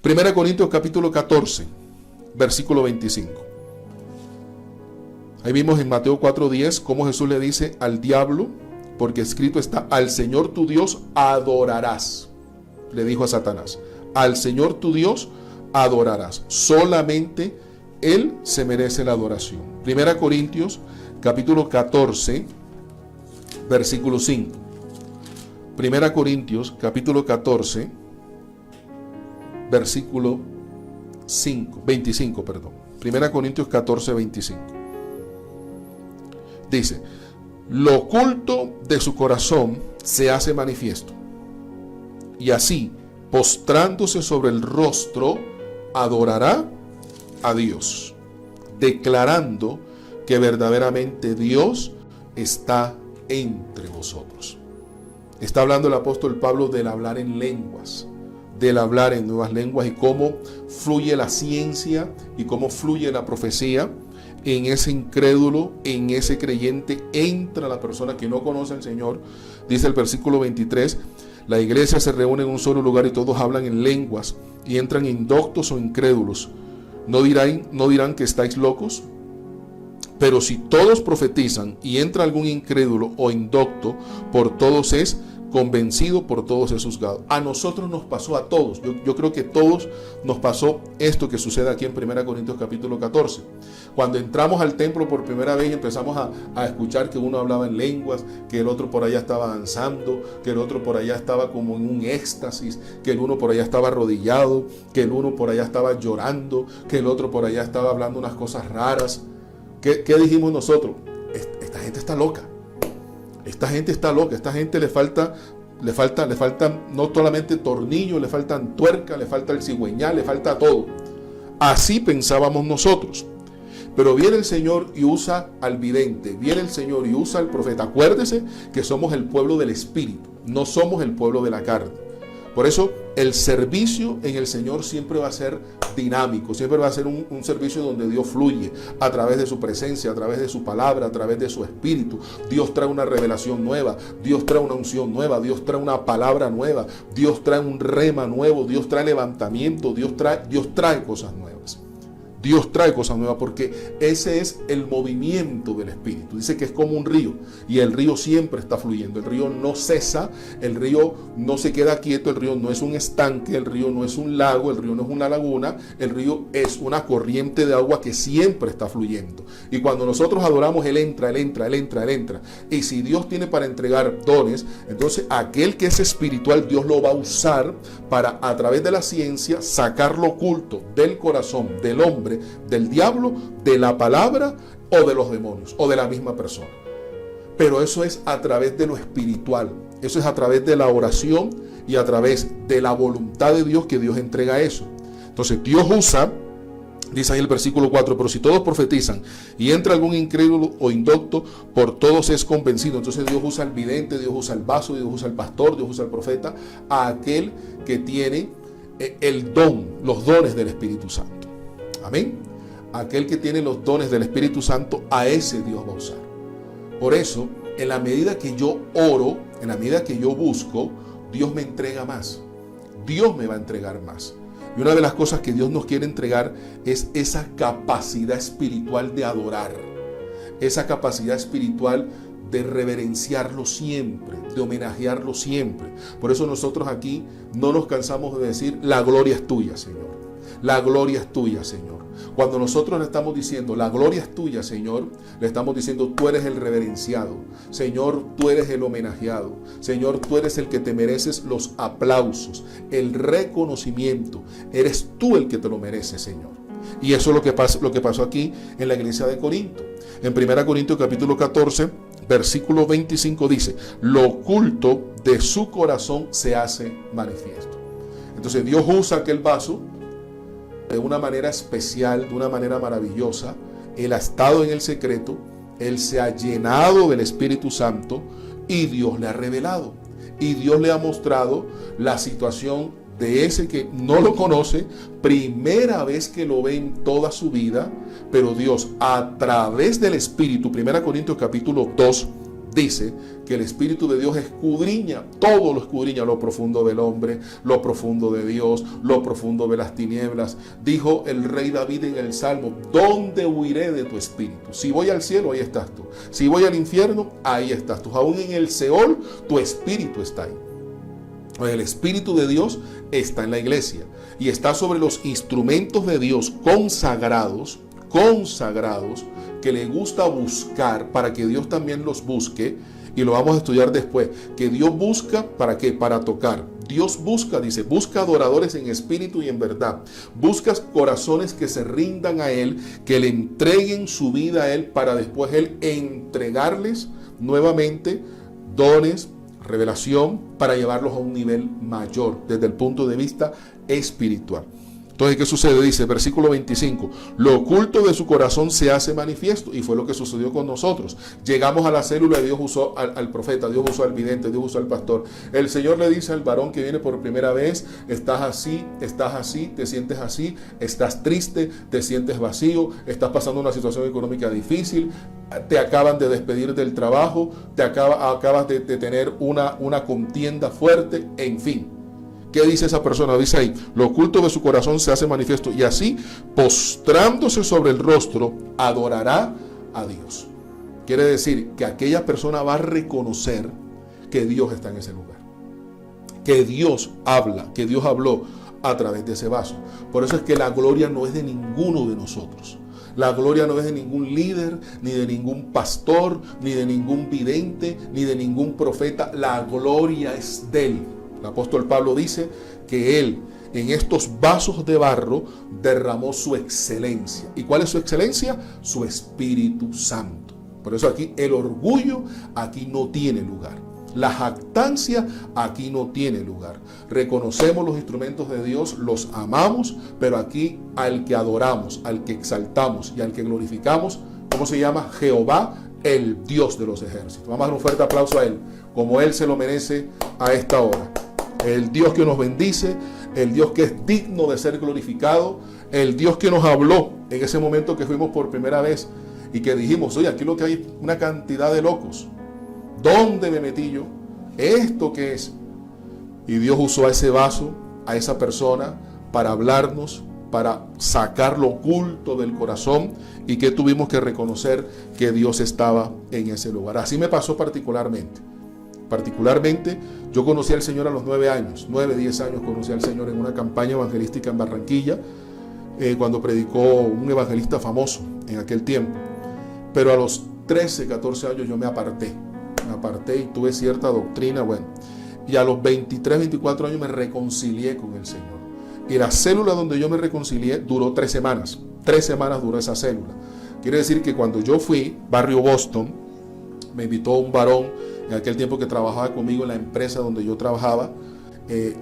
Primera Corintios capítulo 14, versículo 25. Ahí vimos en Mateo 4:10 cómo Jesús le dice al diablo, porque escrito está: al Señor tu Dios adorarás. Le dijo a Satanás: al Señor tu Dios adorarás. Solamente Él se merece la adoración. Primera Corintios capítulo 14, versículo 5. Primera Corintios capítulo 14, versículo 25, perdón. Primera Corintios 14, 25. Dice: lo oculto de su corazón se hace manifiesto, y así, postrándose sobre el rostro, adorará a Dios, declarando que verdaderamente Dios está entre vosotros. Está hablando el apóstol Pablo del hablar en lenguas, del hablar en nuevas lenguas, y cómo fluye la ciencia y cómo fluye la profecía en ese incrédulo, en ese creyente. Entra la persona que no conoce al Señor. Dice el versículo 23: la iglesia se reúne en un solo lugar y todos hablan en lenguas, y entran indoctos o incrédulos. ¿No dirán que estáis locos? Pero si todos profetizan y entra algún incrédulo o indocto, por todos es convencido, por todos es juzgado. A nosotros nos pasó, a todos. Yo creo que todos nos pasó esto que sucede aquí en 1 Corintios capítulo 14. Cuando entramos al templo por primera vez y empezamos a escuchar que uno hablaba en lenguas, que el otro por allá estaba danzando, que el otro por allá estaba como en un éxtasis, que el uno por allá estaba arrodillado, que el uno por allá estaba llorando, que el otro por allá estaba hablando unas cosas raras. ¿Qué dijimos nosotros? Esta gente está loca. Esta gente está loca. Esta gente le faltan no solamente tornillos, le faltan tuerca, le falta el cigüeñal, le falta todo. Así pensábamos nosotros. Pero viene el Señor y usa al vidente, viene el Señor y usa al profeta. Acuérdese que somos el pueblo del Espíritu, no somos el pueblo de la carne. Por eso el servicio en el Señor siempre va a ser dinámico, siempre va a ser un servicio donde Dios fluye a través de su presencia, a través de su palabra, a través de su espíritu. Dios trae una revelación nueva, Dios trae una unción nueva, Dios trae una palabra nueva, Dios trae un rema nuevo, Dios trae levantamiento, Dios trae cosas nuevas. Dios trae cosas nuevas, porque ese es el movimiento del Espíritu. Dice que es como un río, y el río siempre está fluyendo. El río no cesa, el río no se queda quieto, el río no es un estanque, el río no es un lago, el río no es una laguna, el río es una corriente de agua que siempre está fluyendo. Y cuando nosotros adoramos, Él entra. Y si Dios tiene para entregar dones, entonces aquel que es espiritual, Dios lo va a usar para, a través de la ciencia, sacar lo oculto del corazón del hombre, del diablo, de la palabra o de los demonios o de la misma persona. Pero eso es a través de lo espiritual, eso es a través de la oración y a través de la voluntad de Dios, que Dios entrega eso. Entonces Dios usa, dice ahí el versículo 4: pero si todos profetizan y entra algún incrédulo o indocto, por todos es convencido. Entonces Dios usa al vidente, Dios usa al vaso, Dios usa al pastor, Dios usa al profeta, a aquel que tiene el don, los dones del Espíritu Santo. Amén. Aquel que tiene los dones del Espíritu Santo, a ese Dios va a usar. Por eso, en la medida que yo oro, en la medida que yo busco, Dios me entrega más. Dios me va a entregar más. Y una de las cosas que Dios nos quiere entregar es esa capacidad espiritual de adorar. Esa capacidad espiritual de reverenciarlo siempre, de homenajearlo siempre. Por eso nosotros aquí no nos cansamos de decir: la gloria es tuya, Señor. La gloria es tuya, Señor. Cuando nosotros le estamos diciendo: la gloria es tuya, Señor, le estamos diciendo: tú eres el reverenciado. Señor, tú eres el homenajeado. Señor, tú eres el que te mereces los aplausos, el reconocimiento. Eres tú el que te lo mereces, Señor. Y eso es lo que pasó aquí en la iglesia de Corinto. En 1 Corintios capítulo 14, versículo 25 dice: lo oculto de su corazón se hace manifiesto. Entonces Dios usa aquel vaso de una manera especial, de una manera maravillosa. Él ha estado en el secreto, Él se ha llenado del Espíritu Santo y Dios le ha revelado. Y Dios le ha mostrado la situación de ese que no lo conoce, primera vez que lo ve en toda su vida, pero Dios, a través del Espíritu, 1 Corintios capítulo 2, dice que el Espíritu de Dios escudriña, todo lo escudriña, lo profundo del hombre, lo profundo de Dios, lo profundo de las tinieblas. Dijo el rey David en el Salmo: ¿dónde huiré de tu Espíritu? Si voy al cielo, ahí estás tú. Si voy al infierno, ahí estás tú. Aún en el Seol, tu Espíritu está ahí. El Espíritu de Dios está en la iglesia y está sobre los instrumentos de Dios consagrados, que le gusta buscar para que Dios también los busque, y lo vamos a estudiar después. Que Dios busca, ¿para qué? Para tocar. Dios busca, dice, busca adoradores en espíritu y en verdad. Buscas corazones que se rindan a Él, que le entreguen su vida a Él, para después Él entregarles nuevamente dones, revelación, para llevarlos a un nivel mayor desde el punto de vista espiritual. Entonces, ¿qué sucede? Dice, versículo 25, lo oculto de su corazón se hace manifiesto, y fue lo que sucedió con nosotros. Llegamos a la célula y Dios usó al profeta, Dios usó al vidente, Dios usó al pastor. El Señor le dice al varón que viene por primera vez: estás así, te sientes así, estás triste, te sientes vacío, estás pasando una situación económica difícil, te acaban de despedir del trabajo, acabas de tener una contienda fuerte, en fin. ¿Qué dice esa persona? Dice ahí, lo oculto de su corazón se hace manifiesto, y así, postrándose sobre el rostro, adorará a Dios. Quiere decir que aquella persona va a reconocer que Dios está en ese lugar, que Dios habla, que Dios habló a través de ese vaso. Por eso es que la gloria no es de ninguno de nosotros. La gloria no es de ningún líder, ni de ningún pastor, ni de ningún vidente, ni de ningún profeta. La gloria es de Él. El apóstol Pablo dice que Él en estos vasos de barro derramó su excelencia. ¿Y cuál es su excelencia? Su Espíritu Santo. Por eso aquí el orgullo aquí no tiene lugar. La jactancia aquí no tiene lugar. Reconocemos los instrumentos de Dios, los amamos, pero aquí al que adoramos, al que exaltamos y al que glorificamos, ¿cómo se llama? Jehová, el Dios de los ejércitos. Vamos a dar un fuerte aplauso a Él, como Él se lo merece a esta hora. El Dios que nos bendice, el Dios que es digno de ser glorificado, el Dios que nos habló en ese momento que fuimos por primera vez y que dijimos: oye, aquí lo que hay es una cantidad de locos. ¿Dónde me metí yo? ¿Esto qué es? Y Dios usó a ese vaso, a esa persona, para hablarnos, para sacar lo oculto del corazón, y que tuvimos que reconocer que Dios estaba en ese lugar. Así me pasó particularmente. Yo conocí al Señor a los 9 años, 10 años conocí al Señor en una campaña evangelística en Barranquilla, cuando predicó un evangelista famoso en aquel tiempo. Pero a los 13, 14 años yo me aparté y tuve cierta doctrina, bueno. Y a los 23, 24 años me reconcilié con el Señor. Y la célula donde yo me reconcilié duró 3 semanas. 3 semanas duró esa célula. Quiere decir que cuando yo fui, barrio Boston, me invitó un varón en aquel tiempo que trabajaba conmigo en la empresa donde yo trabajaba.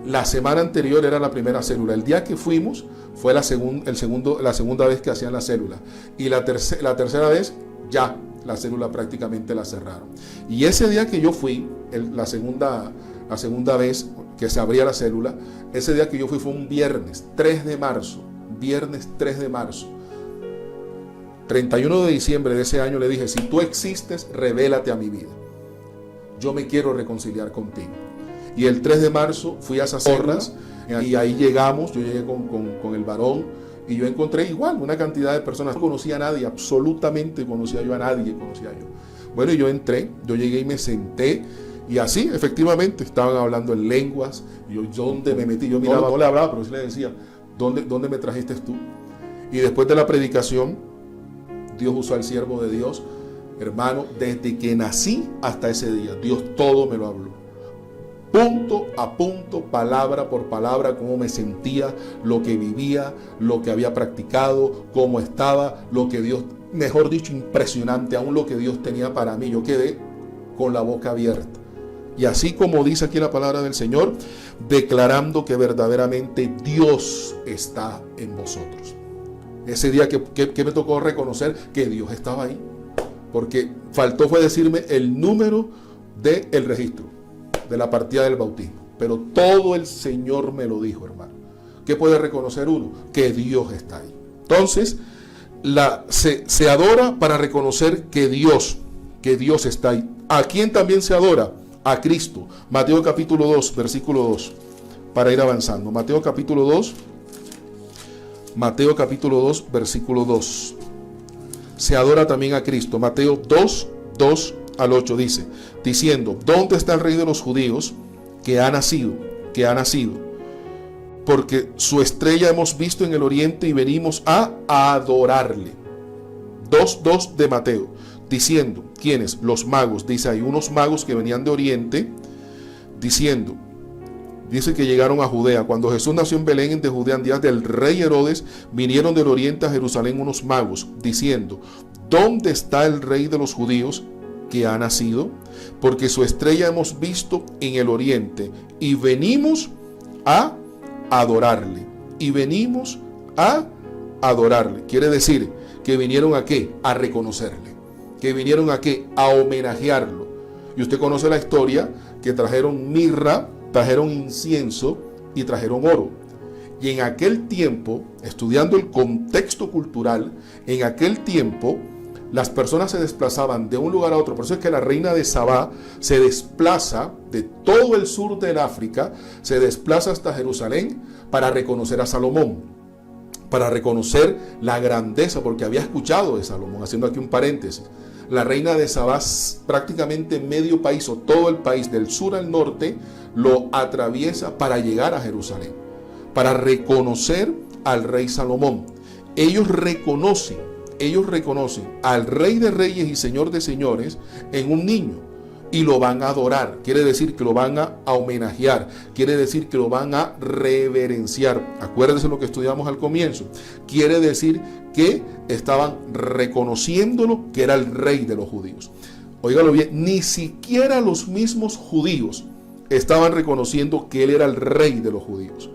La semana anterior era la primera célula. El día que fuimos fue la segunda vez que hacían la célula. Y la tercera vez ya la célula prácticamente la cerraron. Y ese día que yo fui, la segunda vez que se abría la célula, ese día que yo fui fue un viernes 3 de marzo. 31 de diciembre de ese año le dije: si tú existes, revélate a mi vida. Yo me quiero reconciliar contigo. Y el 3 de marzo fui a esas horras y ahí llegamos, yo llegué con el varón y yo encontré igual una cantidad de personas. No conocía a nadie, absolutamente conocía yo a nadie, Bueno, y yo entré, yo llegué y me senté y así, efectivamente, estaban hablando en lenguas. Y yo, ¿dónde me metí? Yo miraba, no le hablaba, pero sí le decía: ¿dónde me trajiste tú? Y después de la predicación, Dios usó al siervo de Dios. Hermano, desde que nací hasta ese día, Dios todo me lo habló. Punto a punto, palabra por palabra, cómo me sentía, lo que vivía, lo que había practicado, cómo estaba, lo que Dios, mejor dicho, impresionante, aún lo que Dios tenía para mí. Yo quedé con la boca abierta. Y así como dice aquí la palabra del Señor, declarando que verdaderamente Dios está en vosotros. Ese día que me tocó reconocer que Dios estaba ahí. Porque faltó fue decirme el número del registro, de la partida del bautismo. Pero todo el Señor me lo dijo, hermano. ¿Qué puede reconocer uno? Que Dios está ahí. Entonces, se adora para reconocer que Dios está ahí. ¿A quién también se adora? A Cristo. Mateo capítulo 2, versículo 2. Para ir avanzando. Mateo capítulo 2, versículo 2. Se adora también a Cristo. Mateo 2, 2 al 8 dice, diciendo, ¿dónde está el Rey de los judíos que ha nacido? Porque su estrella hemos visto en el oriente y venimos a adorarle. 2:2 de Mateo, diciendo, ¿quiénes? Los magos. Dice, hay unos magos que venían de oriente, diciendo, dice que llegaron a Judea. Cuando Jesús nació en Belén de Judea en días del rey Herodes, vinieron del oriente a Jerusalén unos magos, diciendo, ¿dónde está el Rey de los judíos que ha nacido? Porque su estrella hemos visto en el oriente y venimos a adorarle. Quiere decir que vinieron a ¿qué? A reconocerle. Que vinieron a ¿qué? A homenajearlo. Y usted conoce la historia que trajeron mirra, trajeron incienso y trajeron oro. Y en aquel tiempo, estudiando el contexto cultural, en aquel tiempo las personas se desplazaban de un lugar a otro. Por eso es que la reina de Sabá se desplaza de todo el sur del África, se desplaza hasta Jerusalén para reconocer a Salomón, para reconocer la grandeza, porque había escuchado de Salomón. Haciendo aquí un paréntesis, la reina de Sabá prácticamente medio país o todo el país del sur al norte lo atraviesa para llegar a Jerusalén, para reconocer al rey Salomón. Ellos reconocen al Rey de Reyes y Señor de Señores en un niño y lo van a adorar. Quiere decir que lo van a homenajear, quiere decir que lo van a reverenciar. Acuérdense lo que estudiamos al comienzo. Quiere decir que estaban reconociéndolo que era el Rey de los judíos. Óigalo bien, ni siquiera los mismos judíos estaban reconociendo que él era el Rey de los judíos.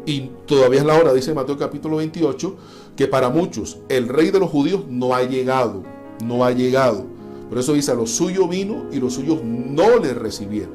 Y todavía es la hora, dice Mateo capítulo 28, que para muchos el Rey de los judíos no ha llegado. Por eso dice, a los suyos vino y los suyos no le recibieron.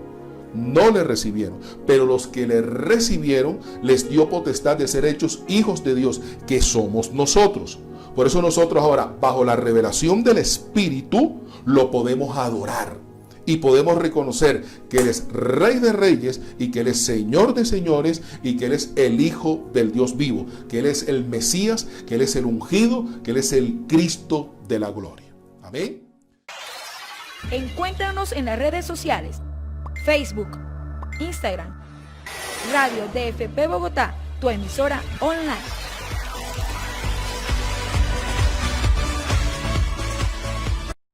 Pero los que le recibieron les dio potestad de ser hechos hijos de Dios, que somos nosotros. Por eso nosotros ahora, bajo la revelación del Espíritu, lo podemos adorar. Y podemos reconocer que Él es Rey de Reyes y que Él es Señor de Señores y que Él es el Hijo del Dios vivo, que Él es el Mesías, que Él es el ungido, que Él es el Cristo de la gloria. Amén. Encuéntranos en las redes sociales, Facebook, Instagram, Radio DFP Bogotá, tu emisora online.